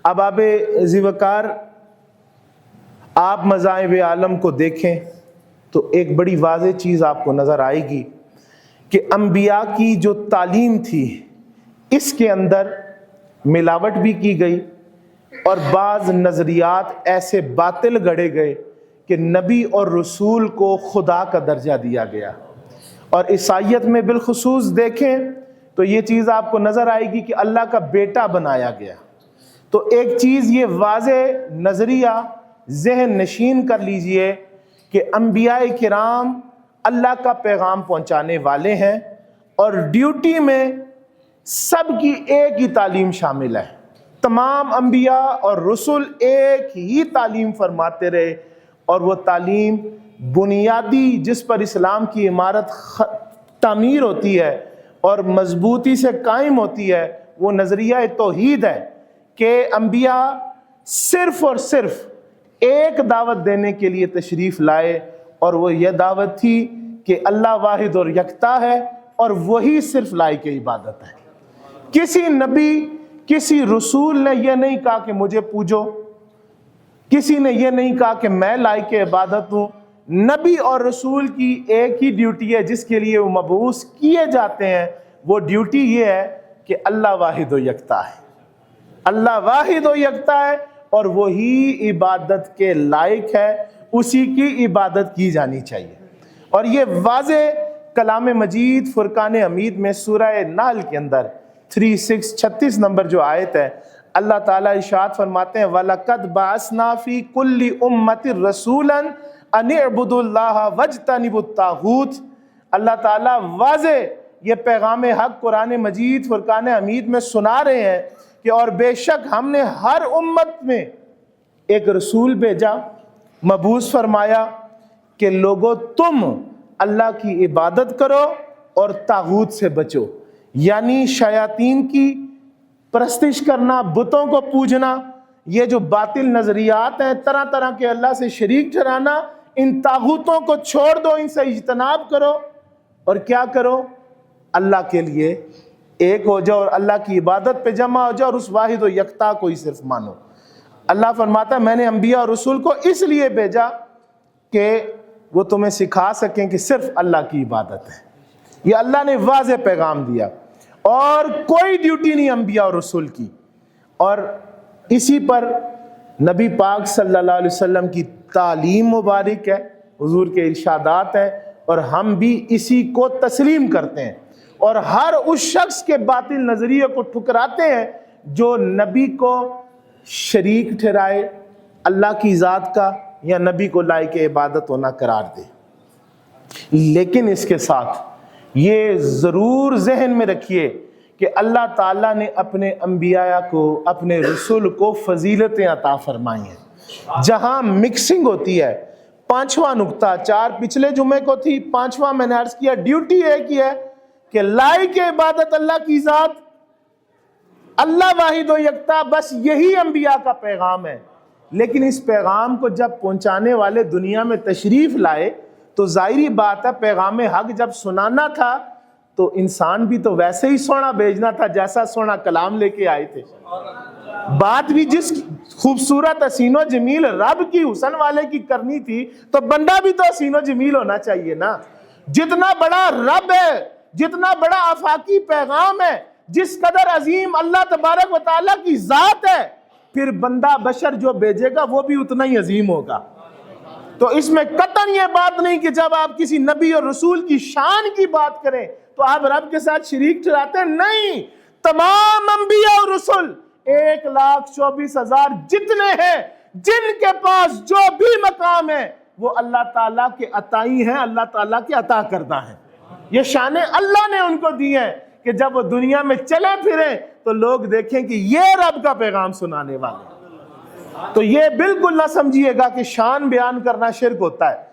اب آپ ذی وقار آپ مذاہب عالم کو دیکھیں تو ایک بڑی واضح چیز آپ کو نظر آئے گی کہ انبیاء کی جو تعلیم تھی اس کے اندر ملاوٹ بھی کی گئی، اور بعض نظریات ایسے باطل گڑھے گئے کہ نبی اور رسول کو خدا کا درجہ دیا گیا۔ اور عیسائیت میں بالخصوص دیکھیں تو یہ چیز آپ کو نظر آئے گی کہ اللہ کا بیٹا بنایا گیا۔ تو ایک چیز یہ واضح نظریہ ذہن نشین کر لیجئے کہ انبیاء کرام اللہ کا پیغام پہنچانے والے ہیں، اور ڈیوٹی میں سب کی ایک ہی تعلیم شامل ہے۔ تمام انبیاء اور رسول ایک ہی تعلیم فرماتے رہے، اور وہ تعلیم بنیادی جس پر اسلام کی عمارت تعمیر ہوتی ہے اور مضبوطی سے قائم ہوتی ہے وہ نظریہ توحید ہے کہ انبیاء صرف اور صرف ایک دعوت دینے کے لیے تشریف لائے، اور وہ یہ دعوت تھی کہ اللہ واحد اور یکتا ہے اور وہی صرف لائق عبادت ہے۔ کسی نبی کسی رسول نے یہ نہیں کہا کہ مجھے پوجو، کسی نے یہ نہیں کہا کہ میں لائق عبادت ہوں۔ نبی اور رسول کی ایک ہی ڈیوٹی ہے جس کے لیے وہ مبعوث کیے جاتے ہیں، وہ ڈیوٹی یہ ہے کہ اللہ واحد و یکتا ہے، اللہ واحد و یکتا ہے اور وہی عبادت کے لائق ہے، اسی کی عبادت کی جانی چاہیے۔ اور یہ واضح کلام مجید فرقان حمید میں سورہ نحل کے اندر 36 نمبر جو آیت ہے، اللہ تعالیٰ ارشاد فرماتے ہیں وَلَقَدْ بَعَثْنَا فِي كُلِّ أُمَّةٍ رَسُولًا أَنِ اعْبُدُوا اللَّهَ وَاجْتَنِبُوا الطَّاغُوتَ۔ اللہ تعالیٰ واضح یہ پیغام حق قرآن مجید فرقان حمید میں سنا رہے ہیں کہ اور بے شک ہم نے ہر امت میں ایک رسول بھیجا، مبعوث فرمایا کہ لوگو تم اللہ کی عبادت کرو اور طاغوت سے بچو، یعنی شیاطین کی پرستش کرنا، بتوں کو پوجنا، یہ جو باطل نظریات ہیں طرح طرح کے اللہ سے شریک ٹھہرانا، ان طاغوتوں کو چھوڑ دو، ان سے اجتناب کرو، اور کیا کرو؟ اللہ کے لیے ایک ہو جاؤ اور اللہ کی عبادت پہ جمع ہو جاؤ اور اس واحد و یکتا کو ہی صرف مانو۔ اللہ فرماتا ہے میں نے انبیاء اور رسول کو اس لیے بھیجا کہ وہ تمہیں سکھا سکیں کہ صرف اللہ کی عبادت ہے۔ یہ اللہ نے واضح پیغام دیا، اور کوئی ڈیوٹی نہیں انبیاء اور رسول کی، اور اسی پر نبی پاک صلی اللہ علیہ وسلم کی تعلیم مبارک ہے، حضور کے ارشادات ہیں، اور ہم بھی اسی کو تسلیم کرتے ہیں، اور ہر اس شخص کے باطل نظریے کو ٹھکراتے ہیں جو نبی کو شریک ٹھہرائے اللہ کی ذات کا یا نبی کو لائق عبادت ہونا قرار دے۔ لیکن اس کے ساتھ یہ ضرور ذہن میں رکھیے کہ اللہ تعالیٰ نے اپنے انبیاء کو، اپنے رسول کو فضیلتیں عطا فرمائی ہیں۔ جہاں مکسنگ ہوتی ہے، پانچواں نقطہ 4 پچھلے جمعے کو تھی، پانچواں میں نے عرض کیا ڈیوٹی ایک ہی ہے کہ لائق عبادت اللہ کی ذات، اللہ واحد و یکتا، بس یہی انبیاء کا پیغام ہے۔ لیکن اس پیغام کو جب پہنچانے والے دنیا میں تشریف لائے تو ظاہری بات ہے پیغام حق جب سنانا تھا تو انسان بھی تو ویسے ہی سونا بھیجنا تھا جیسا سونا کلام لے کے آئے تھے۔ بات بھی جس خوبصورت حسین و جمیل رب کی حسن والے کی کرنی تھی تو بندہ بھی تو حسین و جمیل ہونا چاہیے نا۔ جتنا بڑا رب ہے، جتنا بڑا آفاقی پیغام ہے، جس قدر عظیم اللہ تبارک و تعالیٰ کی ذات ہے، پھر بندہ بشر جو بھیجے گا وہ بھی اتنا ہی عظیم ہوگا۔ تو اس میں قطعاً یہ بات نہیں کہ جب آپ کسی نبی اور رسول کی شان کی بات کریں تو آپ رب کے ساتھ شریک ٹھہراتے ہیں، نہیں۔ تمام انبیاء اور رسول 1,24,000 جتنے ہیں، جن کے پاس جو بھی مقام ہے وہ اللہ تعالیٰ کے عطائی ہیں، اللہ تعالیٰ کے عطا کردہ ہیں۔ یہ شانیں اللہ نے ان کو دی ہیں کہ جب وہ دنیا میں چلے پھریں تو لوگ دیکھیں کہ یہ رب کا پیغام سنانے والے ہیں۔ تو یہ بالکل نہ سمجھیے گا کہ شان بیان کرنا شرک ہوتا ہے۔